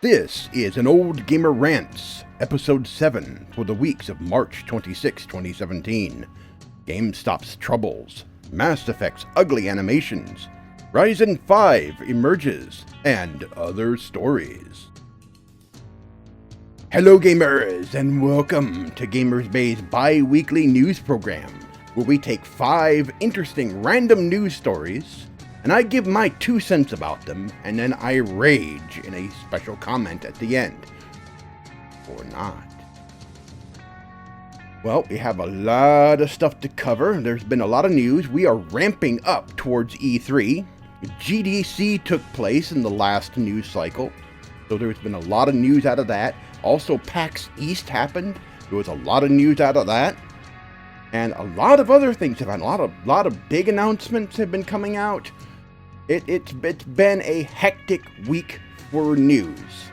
This is an Old Gamer Rants, Episode 7 for the weeks of March 26, 2017. Gamestop's troubles, Mass Effect's ugly animations, Ryzen 5 emerges, and other stories. Hello gamers, and welcome to Gamers Bay's bi-weekly news program, where we take 5 interesting random news stories, and I give my 2 cents about them, and then I rage in a special comment at the end. Or not. Well, we have a lot of stuff to cover. There's been a lot of news. We are ramping up towards E3. GDC took place in the last news cycle, so there's been a lot of news out of that. Also, PAX East happened. There was a lot of news out of that. And a lot of other things have happened. A lot of big announcements have been coming out. It's been a hectic week for news.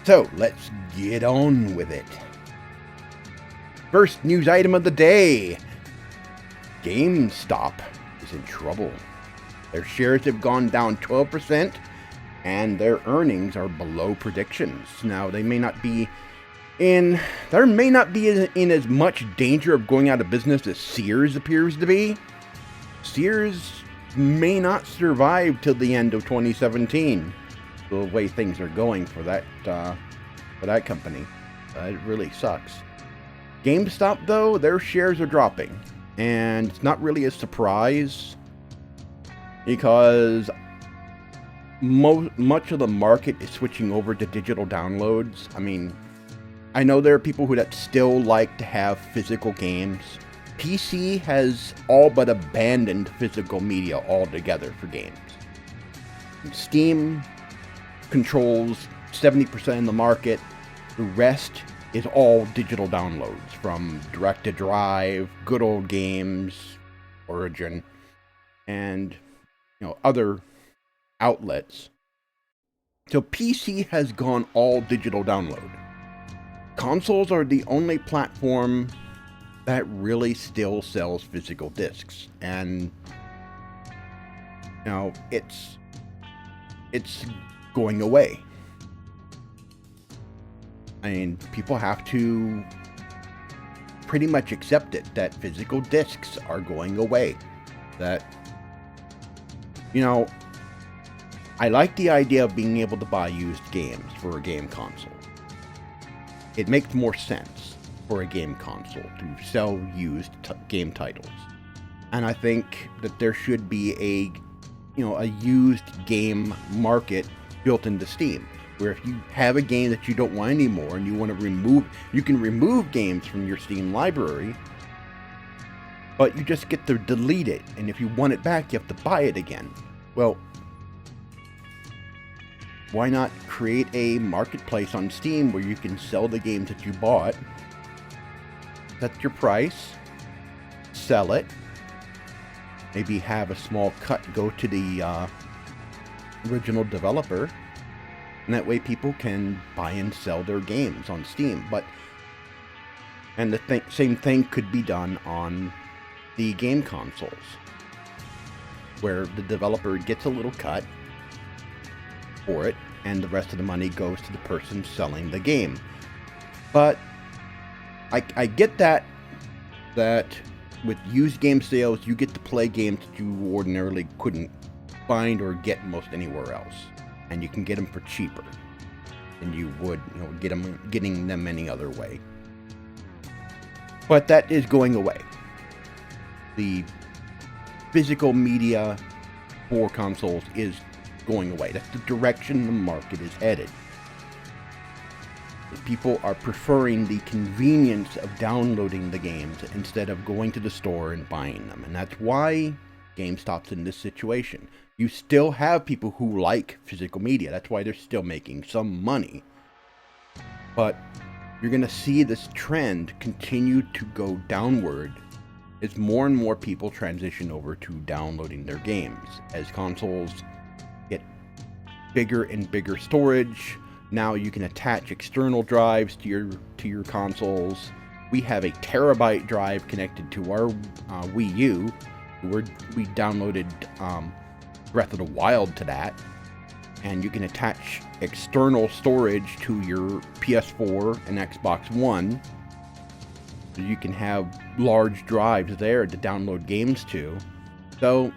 So, let's get on with it. First news item of the day. GameStop is in trouble. Their shares have gone down 12%, and their earnings are below predictions. Now, they may not be in as much danger of going out of business as Sears appears to be. Sears may not survive till the end of 2017, the way things are going for that company. It really sucks. GameStop, though, their shares are dropping, and it's not really a surprise because much of the market is switching over to digital downloads. I mean, I know there are people that still like to have physical games. PC has all but abandoned physical media altogether for games. Steam controls 70% of the market. The rest is all digital downloads from direct-to-drive, good old games, Origin, and other outlets. So PC has gone all digital download. Consoles are the only platform that really still sells physical discs, and it's going away. I mean, people have to pretty much accept it that physical discs are going away. That I like the idea of being able to buy used games for a game console. It makes more sense for a game console to sell used game titles. And I think that there should be a used game market built into Steam, where if you have a game that you don't want anymore and you want to you can remove games from your Steam library, but you just get to delete it, and if you want it back, you have to buy it again. Well, why not create a marketplace on Steam where you can sell the games that you bought, set your price, sell it, maybe have a small cut go to the original developer, and that way people can buy and sell their games on Steam. And the same thing could be done on the game consoles, where the developer gets a little cut for it, and the rest of the money goes to the person selling the game. But I get that with used game sales, you get to play games that you ordinarily couldn't find or get most anywhere else, and you can get them for cheaper than you would getting them any other way. But that is going away. The physical media for consoles is going away. That's the direction the market is headed. People are preferring the convenience of downloading the games instead of going to the store and buying them. And that's why GameStop's in this situation. You still have people who like physical media. That's why they're still making some money. But you're going to see this trend continue to go downward as more and more people transition over to downloading their games. As consoles get bigger and bigger storage, now you can attach external drives to your consoles. We have a terabyte drive connected to our Wii U. We downloaded Breath of the Wild to that. and you can attach external storage to your PS4 and Xbox One. So you can have large drives there to download games to. So,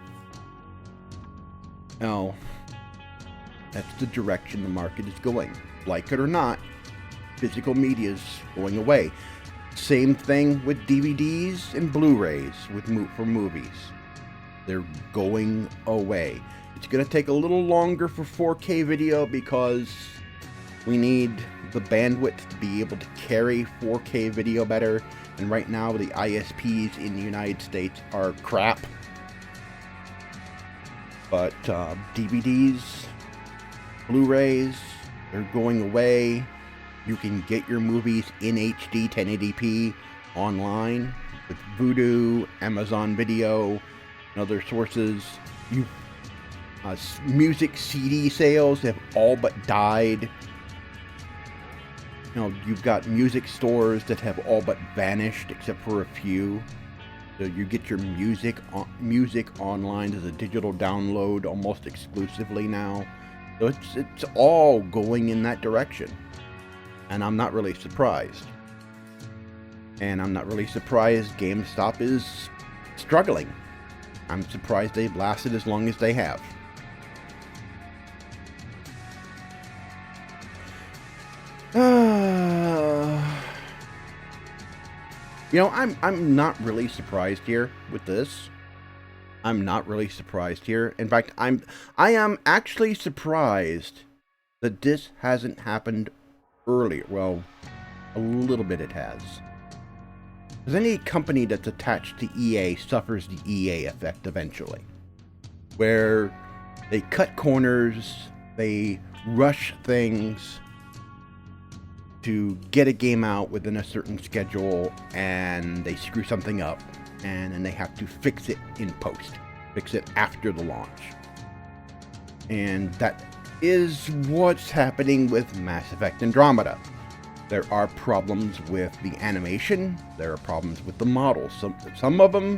no, that's the direction the market is going. Like it or not, physical media is going away. Same thing with DVDs and Blu-rays for movies. They're going away. It's going to take a little longer for 4K video because we need the bandwidth to be able to carry 4K video better. And right now, the ISPs in the United States are crap. But DVDs, Blu-rays, they're going away. You can get your movies in HD 1080p online with Vudu, Amazon Video, and other sources. Music CD sales have all but died. You've got music stores that have all but vanished except for a few. So you get your music online as a digital download almost exclusively now. So it's all going in that direction. And I'm not really surprised. And I'm not really surprised GameStop is struggling. I'm surprised they've lasted as long as they have. I'm not really surprised here with this. I'm not really surprised here. In fact, I am actually surprised that this hasn't happened earlier. Well, a little bit it has. Because any company that's attached to EA suffers the EA effect eventually. Where they cut corners, they rush things to get a game out within a certain schedule, and they screw something up, and then they have to fix it in post. Fix it after the launch. And that is what's happening with Mass Effect Andromeda. There are problems with the animation. There are problems with the models. Some of them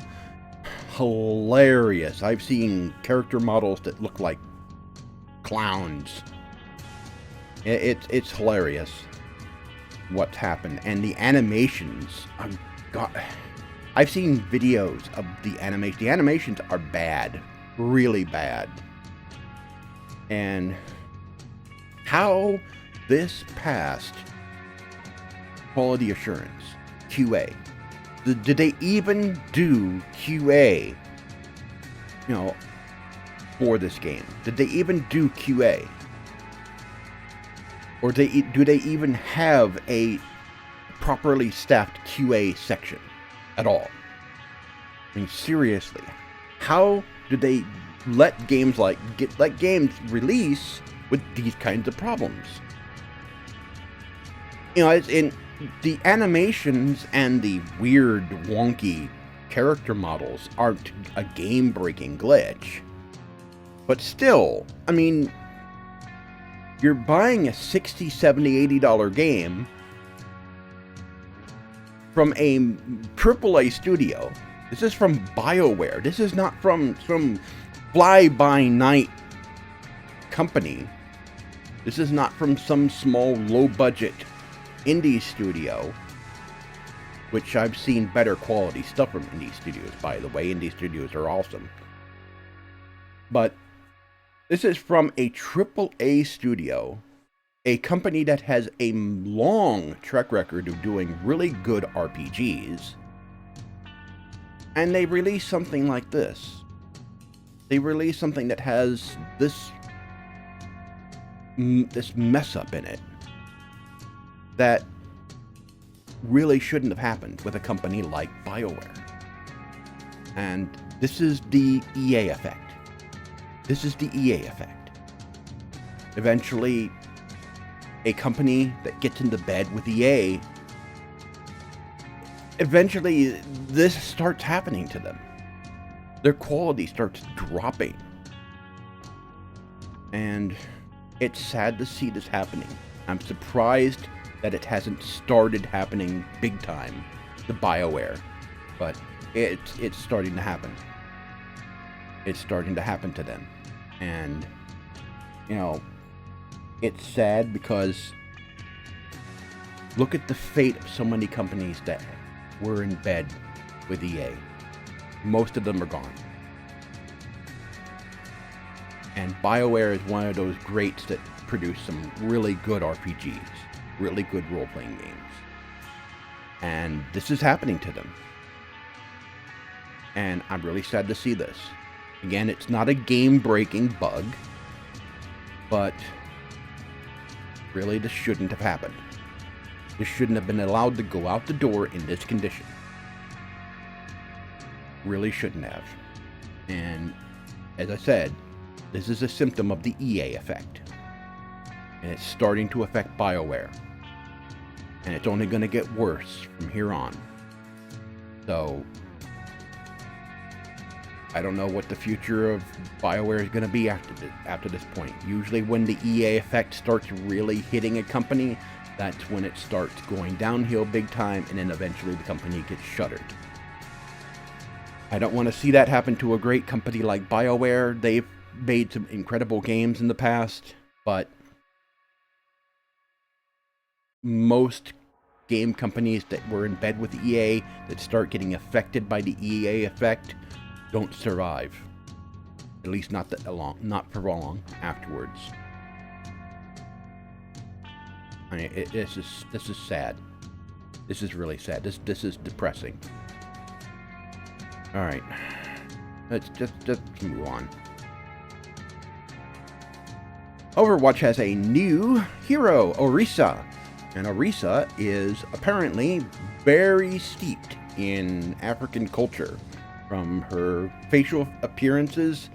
hilarious. I've seen character models that look like clowns. It's hilarious what's happened. And the animations, I've seen videos of the animation. The animations are bad, really bad. And how this passed quality assurance, QA. Did they even do QA, for this game? Did they even do QA? Or do they even have a properly staffed QA section at all? I mean, seriously, how do they let games release with these kinds of problems? It's in the animations and the weird, wonky character models aren't a game-breaking glitch. But still, I mean, you're buying a $60, $70, $80 game from a AAA studio. This is from BioWare. This is not from some fly-by-night company. This is not from some small, low-budget indie studio, which I've seen better quality stuff from indie studios, by the way. Indie studios are awesome. But this is from a AAA studio, a company that has a long track record of doing really good RPGs, and they release something like this. They release something that has this mess up in it that really shouldn't have happened with a company like BioWare. And this is the EA effect. This is the EA effect. Eventually, a company that gets into bed with EA, eventually this starts happening to them. Their quality starts dropping. And it's sad to see this happening. I'm surprised that it hasn't started happening big time, the BioWare. But it's starting to happen. It's starting to happen to them. And, It's sad because look at the fate of so many companies that were in bed with EA. Most of them are gone. And BioWare is one of those greats that produce some really good RPGs, really good role-playing games. And this is happening to them. And I'm really sad to see this. Again, it's not a game-breaking bug, but really this shouldn't have happened. This shouldn't have been allowed to go out the door in this condition. Really shouldn't have. And as I said, this is a symptom of the EA effect. And it's starting to affect BioWare. And it's only going to get worse from here on. So, I don't know what the future of BioWare is going to be after this point. Usually when the EA effect starts really hitting a company, that's when it starts going downhill big time, and then eventually the company gets shuttered. I don't want to see that happen to a great company like BioWare. They've made some incredible games in the past, but most game companies that were in bed with EA that start getting affected by the EA effect don't survive. At least not for long afterwards. I mean, this is sad. This is really sad. This is depressing. All right, let's just move on. Overwatch has a new hero, Orisa. And Orisa is apparently very steeped in African culture, from her facial appearances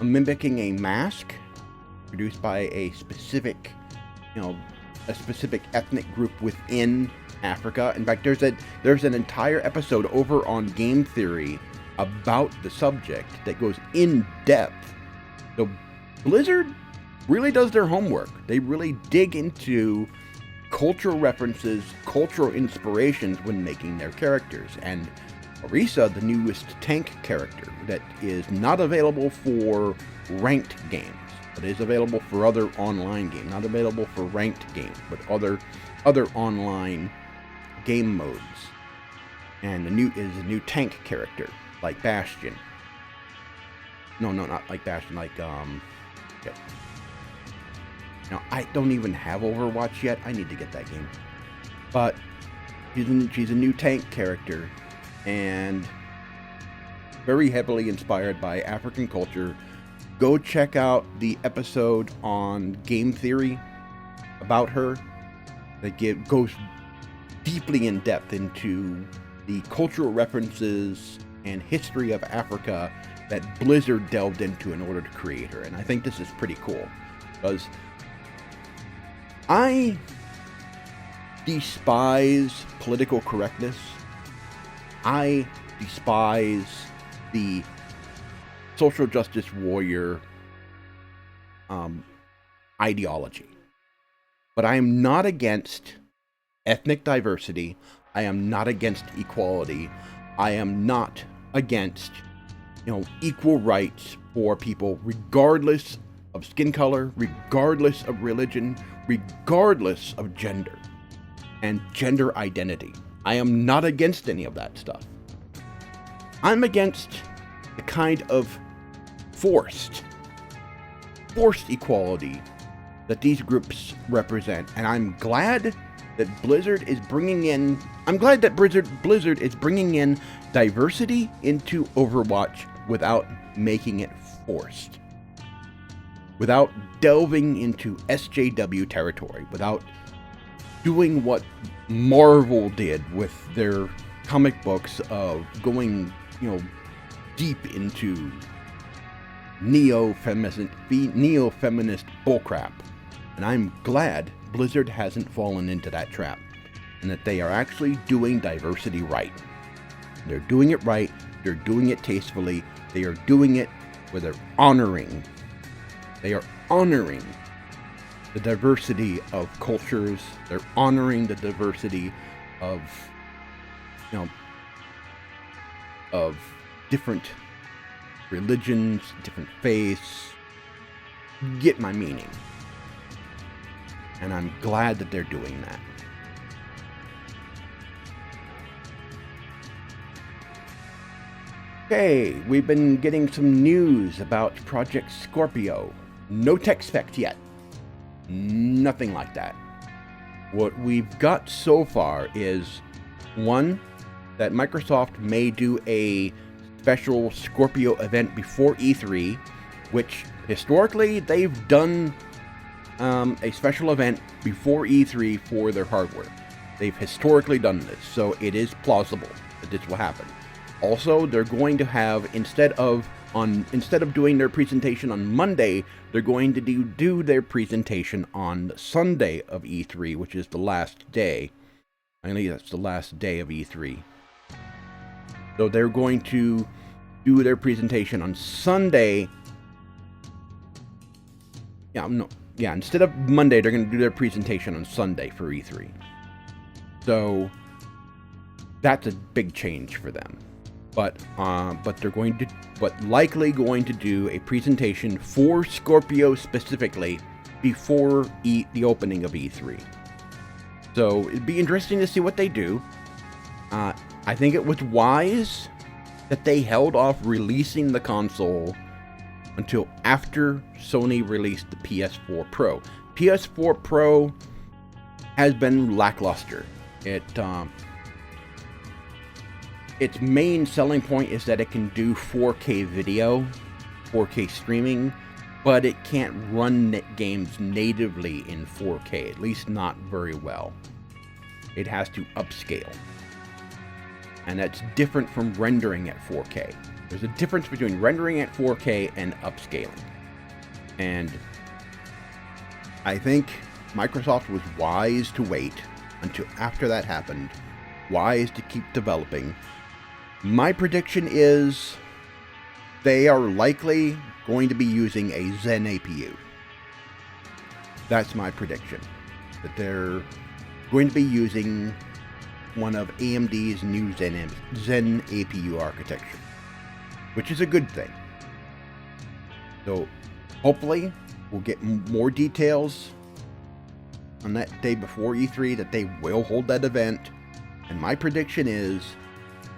mimicking a mask produced by a specific, a specific ethnic group within Africa. In fact, there's an entire episode over on Game Theory about the subject that goes in depth. So Blizzard really does their homework. They really dig into cultural references, cultural inspirations when making their characters. And Orisa, the newest tank character that is not available for ranked games, but is available for other online games. Not available for ranked games, but other online game modes. And is a new tank character, like Bastion. No, not like Bastion, like yep. Now, I don't even have Overwatch yet. I need to get that game. But she's a new tank character, and very heavily inspired by African culture. Go check out the episode on Game Theory about her. That goes deeply in depth into the cultural references and history of Africa that Blizzard delved into in order to create her. And I think this is pretty cool, because I despise political correctness. I despise the social justice warrior ideology. But I am not against ethnic diversity. I am not against equality. I am not against, equal rights for people, regardless of skin color, regardless of religion, regardless of gender and gender identity. I am not against any of that stuff. I'm against the kind of forced equality that these groups represent. And I'm glad that Blizzard is bringing in Blizzard is bringing in diversity into Overwatch without making it forced. Without delving into SJW territory, without doing what Marvel did with their comic books of going, deep into neo-feminist bullcrap. And I'm glad Blizzard hasn't fallen into that trap, and that they are actually doing diversity right. They're doing it right. They're doing it tastefully. They are doing it where they're honoring. They are honoring the diversity of cultures. They're honoring the diversity of, of different religions, different faiths. Get my meaning. And I'm glad that they're doing that. Okay, we've been getting some news about Project Scorpio. No tech specs yet. Nothing like that. What we've got so far is, one, that Microsoft may do a special Scorpio event before E3, which historically they've done a special event before E3 for their hardware. They've historically done this, so it is plausible that this will happen. Also, they're going to have, instead of doing their presentation on Monday, they're going to do their presentation on Sunday of E3, which is the last day. I think that's the last day of E3. So they're going to do their presentation on Sunday. Instead of Monday, they're going to do their presentation on Sunday for E3. So that's a big change for them. But likely going to do a presentation for Scorpio specifically before the opening of E3. So it'd be interesting to see what they do. I think it was wise that they held off releasing the console until after Sony released the PS4 Pro. PS4 Pro has been lackluster. Its main selling point is that it can do 4K video, 4K streaming, but it can't run games natively in 4K, at least not very well. It has to upscale. And that's different from rendering at 4K. There's a difference between rendering at 4K and upscaling. And I think Microsoft was wise to wait until after that happened, wise to keep developing. My prediction is they are likely going to be using a Zen APU. That's my prediction. That they're going to be using one of AMD's new Zen APU architecture, which is a good thing. So hopefully we'll get more details on that day before E3 that they will hold that event. And my prediction is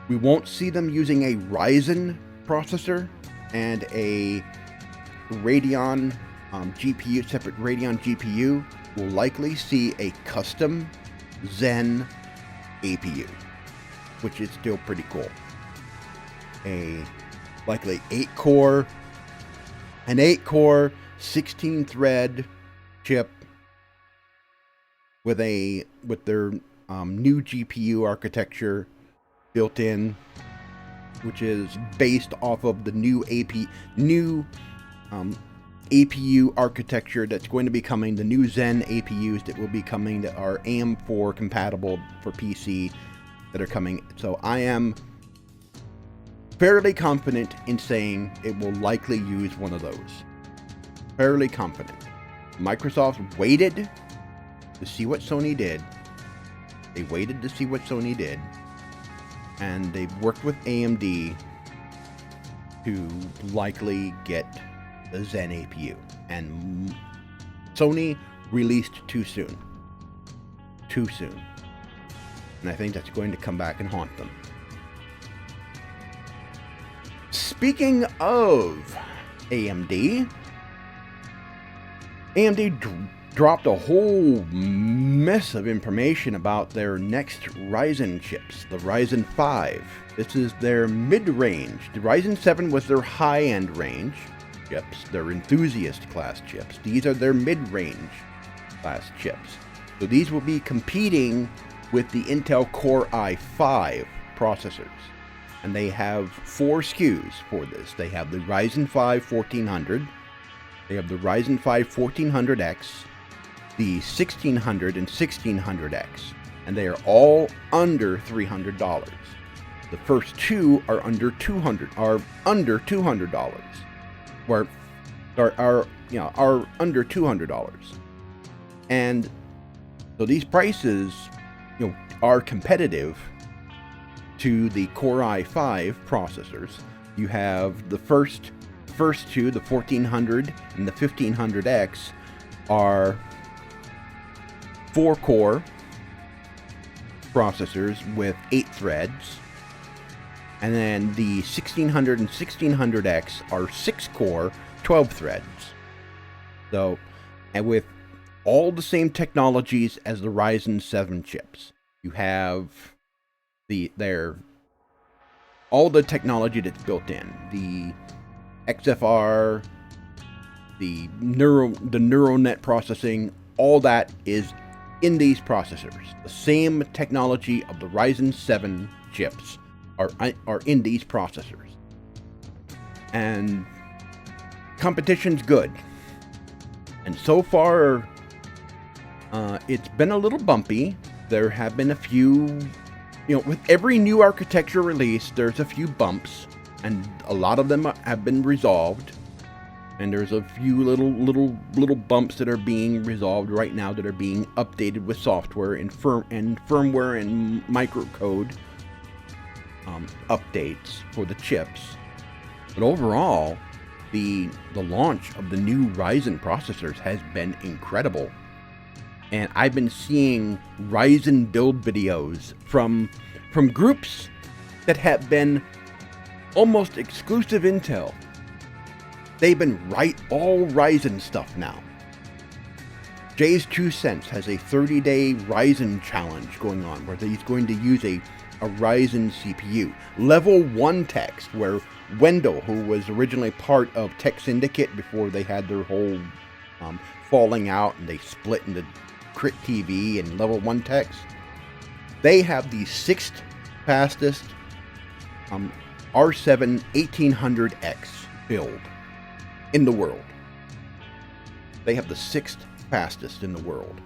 we won't see them using a Ryzen processor and a Radeon GPU, separate Radeon GPU. We'll likely see a custom Zen APU, which is still pretty cool. Likely 8-core, 16-thread chip with their new GPU architecture built in, which is based off of the new APU architecture that's going to be coming, the new Zen APUs that will be coming that are AM4 compatible for PC that are coming. So I am fairly confident in saying it will likely use one of those. Fairly confident. Microsoft waited to see what Sony did. They waited to see what Sony did. And they've worked with AMD to likely get the Zen APU. And Sony released too soon. Too soon. And I think that's going to come back and haunt them. Speaking of AMD dropped a whole mess of information about their next Ryzen chips, the Ryzen 5. This is their mid-range. The Ryzen 7 was their high-end range chips, their enthusiast class chips. These are their mid-range class chips. So these will be competing with the Intel Core i5 processors. And they have 4 SKUs for this. They have the Ryzen 5 1400, they have the Ryzen 5 1400X, the 1600 and 1600X, and they are all under $300. The first 2 are under $200, are under $200, or are under $200. And so these prices, are competitive to the Core i5 processors. You have the first 2, the 1400 and the 1500X, are 4-core processors with 8 threads. And then the 1600 and 1600X are 6-core, 12 threads. So, and with all the same technologies as the Ryzen 7 chips. You have all the technology that's built in. The XFR, the neural net processing, all that is in these processors. The same technology of the Ryzen 7 chips are in these processors. And competition's good. And so far, it's been a little bumpy. There have been a few, with every new architecture release, there's a few bumps, and a lot of them have been resolved. And there's a few little bumps that are being resolved right now that are being updated with software and firmware and microcode updates for the chips. But overall, the launch of the new Ryzen processors has been incredible. And I've been seeing Ryzen build videos from groups that have been almost exclusive Intel. They've been all Ryzen stuff now. Jay's 2 Cents has a 30-day Ryzen challenge going on where he's going to use a Ryzen CPU. Level 1 Techs, where Wendell, who was originally part of Tech Syndicate before they had their whole falling out and they split into Crit TV and Level 1 Techs, they have the 6th fastest R7 1800X build in the world. They have the 6th fastest in the world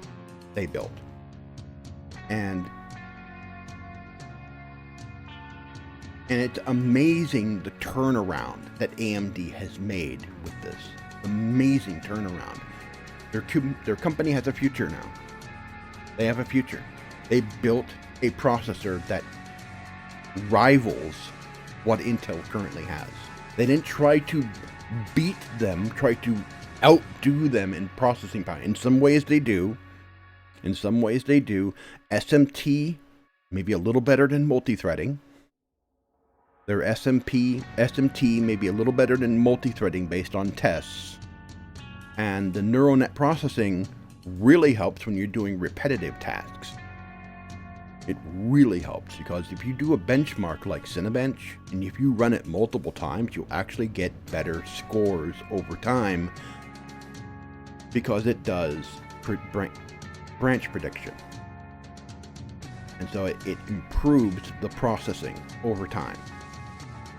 they built. And it's amazing the turnaround that AMD has made with this. Amazing turnaround. Their company has a future now. They have a future. They built a processor that rivals what Intel currently has. They didn't try to beat them, try to outdo them in processing power. In some ways they do. SMT, maybe a little better than multi-threading. Their SMT may be a little better than multi-threading based on tests. And the neural net processing really helps when you're doing repetitive tasks. It really helps because if you do a benchmark like Cinebench, and if you run it multiple times, you'll actually get better scores over time because it does branch prediction. And so it improves the processing over time.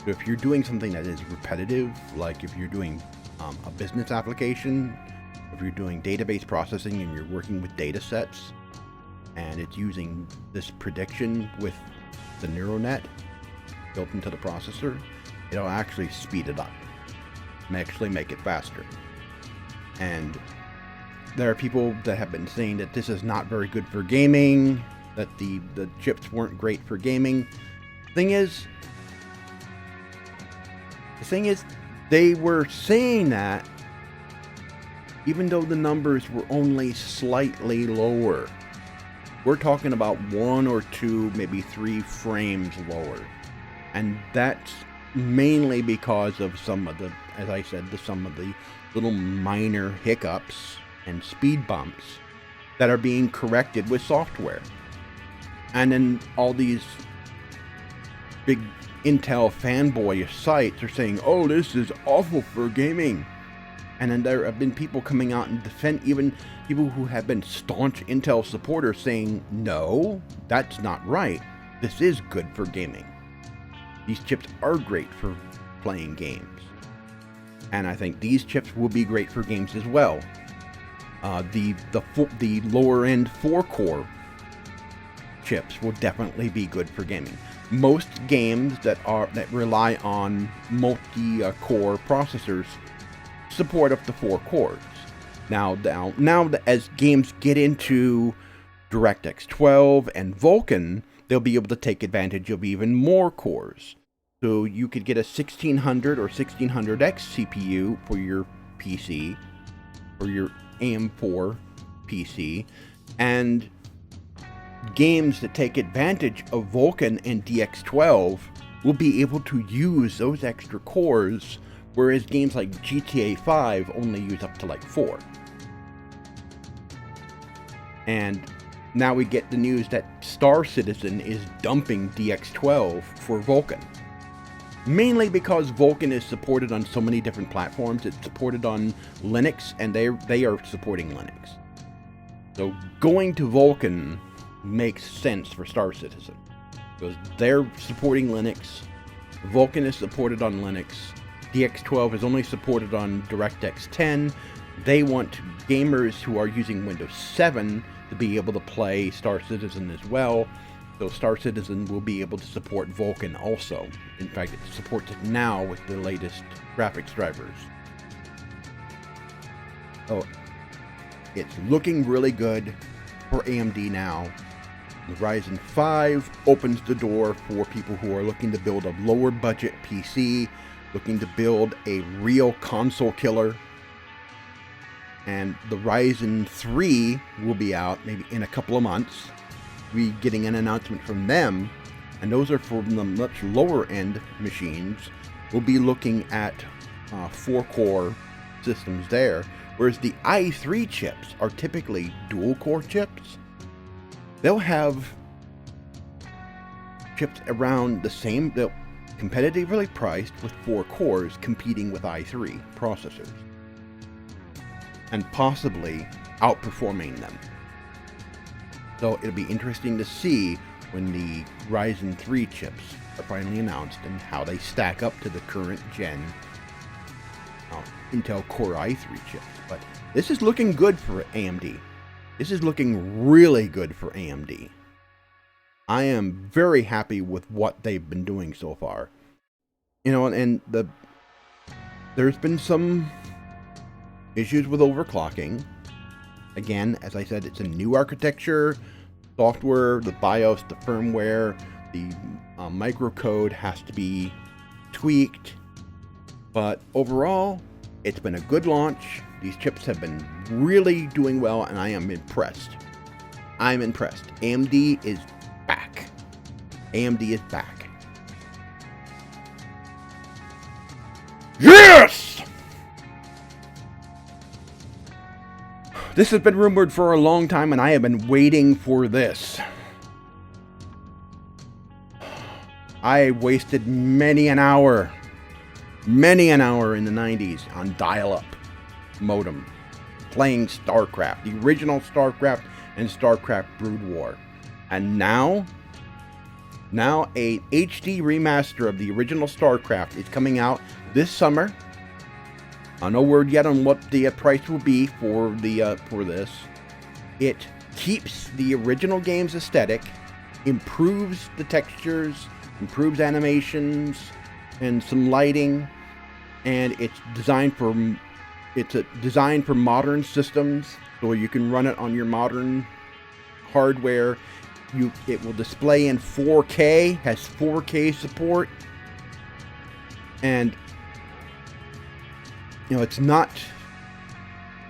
So if you're doing something that is repetitive, like if you're doing a business application, if you're doing database processing and you're working with data sets, and it's using this prediction with the neural net built into the processor, it'll actually speed it up, actually make it faster. And there are people that have been saying that this is not very good for gaming, that the chips weren't great for gaming. The thing is, they were saying that even though the numbers were only slightly lower. We're talking about 1 or 2, maybe 3 frames lower. And that's mainly because of some of the, as I said, some of the little minor hiccups and speed bumps that are being corrected with software. And then all these big Intel fanboy sites are saying, oh, this is awful for gaming. And then there have been people coming out and defend, even people who have been staunch Intel supporters saying, no, that's not right. This is good for gaming. These chips are great for playing games. And I think these chips will be great for games as well. The lower end 4-core chips will definitely be good for gaming. Most games that rely on multi-core processors support up to 4 cores. Now as games get into DirectX 12 and Vulkan, they'll be able to take advantage of even more cores. So you could get a 1600 or 1600X CPU for your PC, or your AM4 PC, And games that take advantage of Vulkan and DX12 will be able to use those extra cores, whereas games like GTA 5 only use up to like 4. And now we get the news that Star Citizen is dumping DX12 for Vulkan. Mainly because Vulkan is supported on so many different platforms. It's supported on Linux, and they are supporting Linux. So going to Vulkan makes sense for Star Citizen, because they're supporting Linux, Vulkan is supported on Linux, DX12 is only supported on DirectX 10. They want gamers who are using Windows 7 to be able to play Star Citizen as well. So Star Citizen will be able to support Vulkan also. In fact, it supports it now with the latest graphics drivers. So it's looking really good for AMD now. The Ryzen 5 opens the door for people who are looking to build a lower budget PC, looking to build a real console killer. And the Ryzen 3 will be out maybe in a couple of months. We're getting an announcement from them, and those are for the much lower end machines. We'll be looking at 4-core systems there, whereas the i3 chips are typically dual core chips. They'll have chips around the same, they'll competitively priced with 4 cores competing with i3 processors, and possibly outperforming them. So it'll be interesting to see when the Ryzen 3 chips are finally announced and how they stack up to the current gen Intel Core i3 chips. But this is looking good for AMD. This is looking really good for AMD. I am very happy with what they've been doing so far. You know, and there's been some issues with overclocking. Again, as I said, it's a new architecture. Software, the BIOS, the firmware, the microcode has to be tweaked. But overall, it's been a good launch. These chips have been really doing well, and I am impressed. I'm impressed. AMD is back. AMD is back. Yes! This has been rumored for a long time, and I have been waiting for this. I wasted many an hour in the 90s on dial-up modem, playing Starcraft, the original Starcraft and Starcraft Brood War. And now a HD remaster of the original Starcraft is coming out this summer. No word yet on what the price will be for this. It keeps the original game's aesthetic, improves the textures, improves animations, and some lighting, and it's designed for modern systems, so you can run it on your modern hardware. It will display in 4K, has 4K support, and you know, it's not,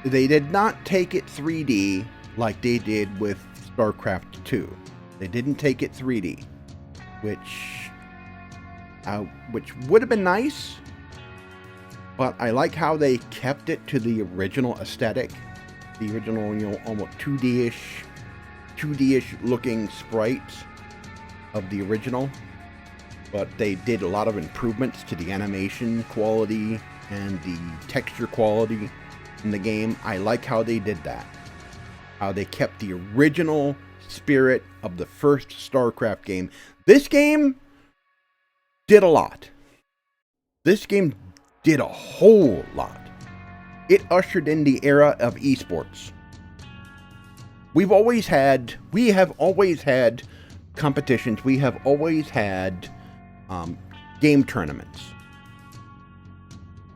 they did not take it 3D like they did with StarCraft 2. They didn't take it 3D, which would have been nice, but I like how they kept it to the original aesthetic, the original, you know, almost 2D-ish looking sprites of the original, but they did a lot of improvements to the animation quality and the texture quality in the game. I like how they did that. How they kept the original spirit of the first StarCraft game. This game did a lot. This game did a whole lot. It ushered in the era of esports. We have always had competitions. We have always had game tournaments.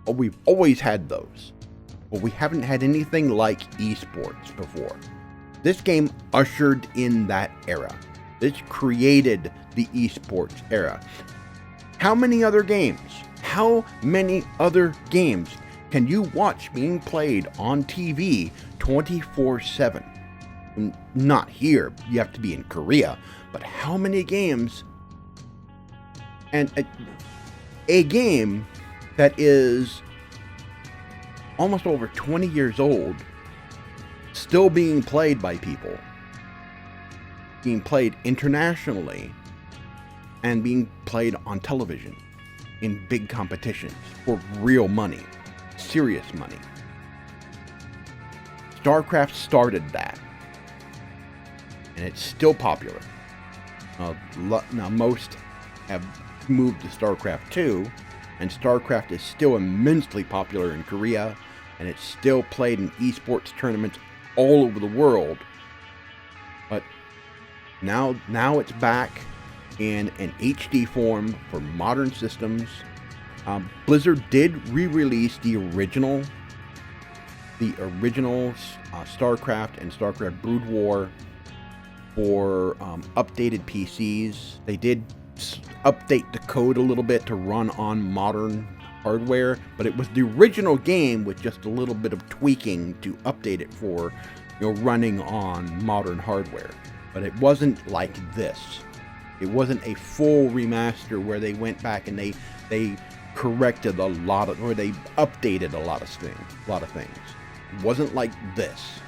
We've always had those, but we haven't had anything like esports before. This game ushered in that era. This created the esports era. How many other games can you watch being played on TV 24/7? Not here. You have to be in Korea. But how many games? And a game that is almost over 20 years old, still being played by people, being played internationally, and being played on television in big competitions for real money, serious money. Starcraft started that, and it's still popular. Now most have moved to Starcraft 2, and Starcraft is still immensely popular in Korea, and it's still played in esports tournaments all over the world. But now it's back in an HD form for modern systems. Blizzard did re-release the original Starcraft and Starcraft Brood War for updated PCs. They did update the code a little bit to run on modern hardware, but it was the original game with just a little bit of tweaking to update it for, running on modern hardware. But it wasn't like this. It wasn't a full remaster where they went back and they corrected a lot of, or they updated a lot of things. It wasn't like this.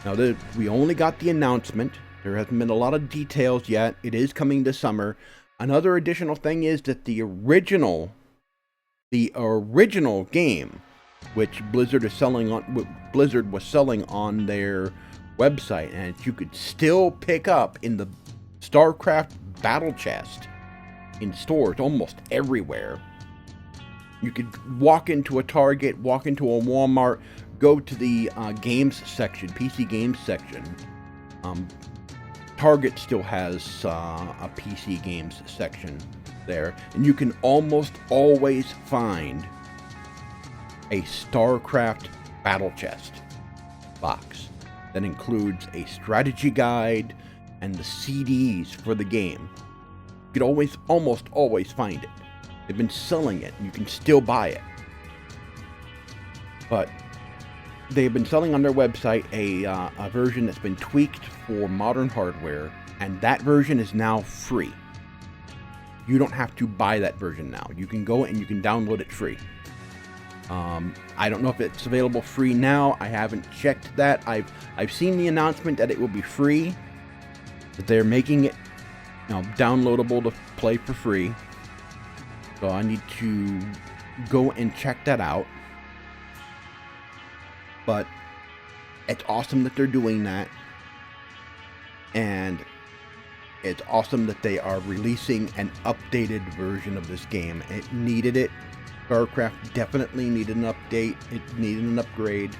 Now we only got the announcement. There hasn't been a lot of details yet. It is coming this summer. Another additional thing is that the original game, which Blizzard was selling on their website, and you could still pick up in the Starcraft Battle Chest in stores almost everywhere. You could walk into a Target, walk into a Walmart, go to the games section, PC games section. Target still has a PC games section there, and you can almost always find a Starcraft Battle Chest box that includes a strategy guide and the CDs for the game. You could almost always find it. They've been selling it. You can still buy it. But they've been selling on their website a version that's been tweaked for modern hardware, and that version is now free. You don't have to buy that version now. You can go and you can download it free. I don't know if it's available free now. I haven't checked that. I've seen the announcement that it will be free, that they're making it downloadable to play for free. So I need to go and check that out. But it's awesome that they're doing that. And it's awesome that they are releasing an updated version of this game. It needed it. Starcraft definitely needed an update. It needed an upgrade.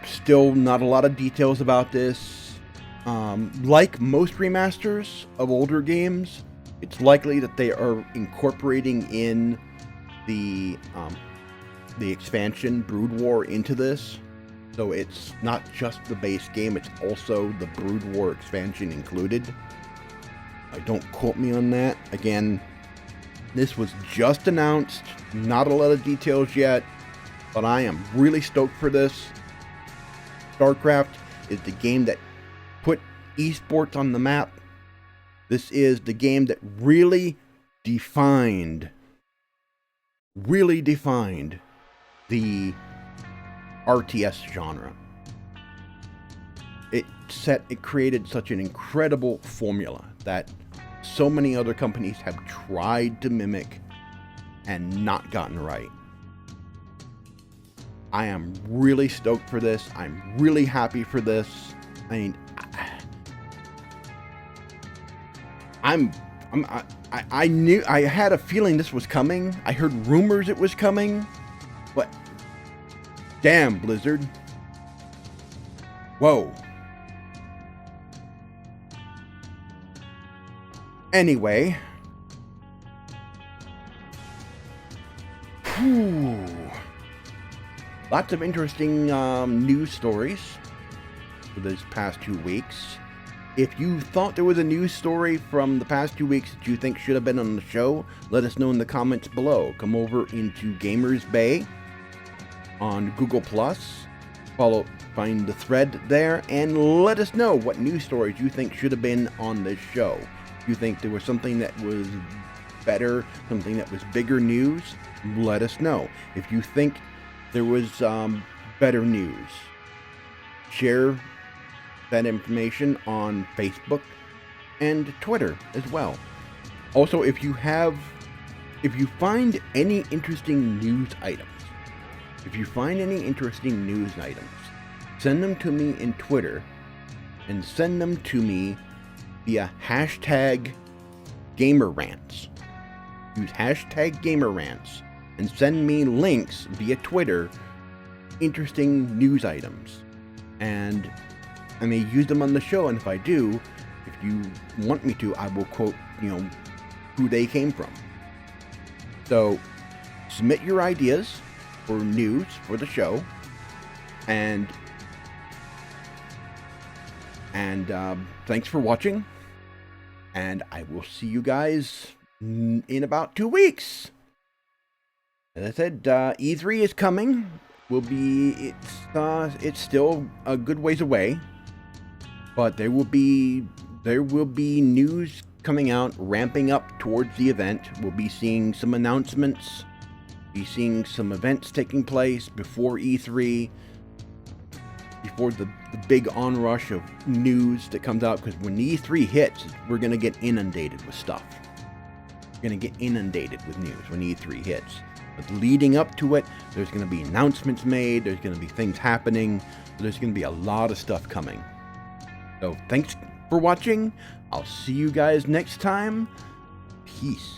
Still not a lot of details about this. Like most remasters of older games, it's likely that they are incorporating in the expansion Brood War into this. So it's not just the base game, it's also the Brood War expansion included. Don't quote me on that. Again, this was just announced, not a lot of details yet, but I am really stoked for this. Starcraft is the game that put esports on the map. This is the game that really defined the RTS genre. It created such an incredible formula that so many other companies have tried to mimic and not gotten right. I am really stoked for this. I'm really happy for this. I mean, I knew, I had a feeling this was coming. I heard rumors it was coming, but damn, Blizzard. Whoa. Anyway. Lots of interesting news stories for these past 2 weeks. If you thought there was a news story from the past 2 weeks that you think should have been on the show, let us know in the comments below. Come over into Gamers Bay on Google+, find the thread there, and let us know what news stories you think should have been on this show. If you think there was something that was better, something that was bigger news, let us know. If you think there was better news, share that information on Facebook and Twitter as well. Also, if you find any interesting news items, send them to me in Twitter, and send them to me via hashtag GamerRants. Use hashtag GamerRants and send me links via Twitter, interesting news items. And I may use them on the show, and if I do, if you want me to, I will quote, who they came from. So, submit your ideas for news for the show, and thanks for watching, and I will see you guys in about 2 weeks. As I said, E3 is coming. It's still a good ways away, but there will be news coming out, ramping up towards the event. We'll be seeing some announcements, be seeing some events taking place before E3, before the big onrush of news that comes out, because when E3 hits, we're going to get inundated with stuff. We're going to get inundated with news when E3 hits. But leading up to it, there's going to be announcements made, there's going to be things happening, there's going to be a lot of stuff coming. So thanks for watching. I'll see you guys next time. Peace.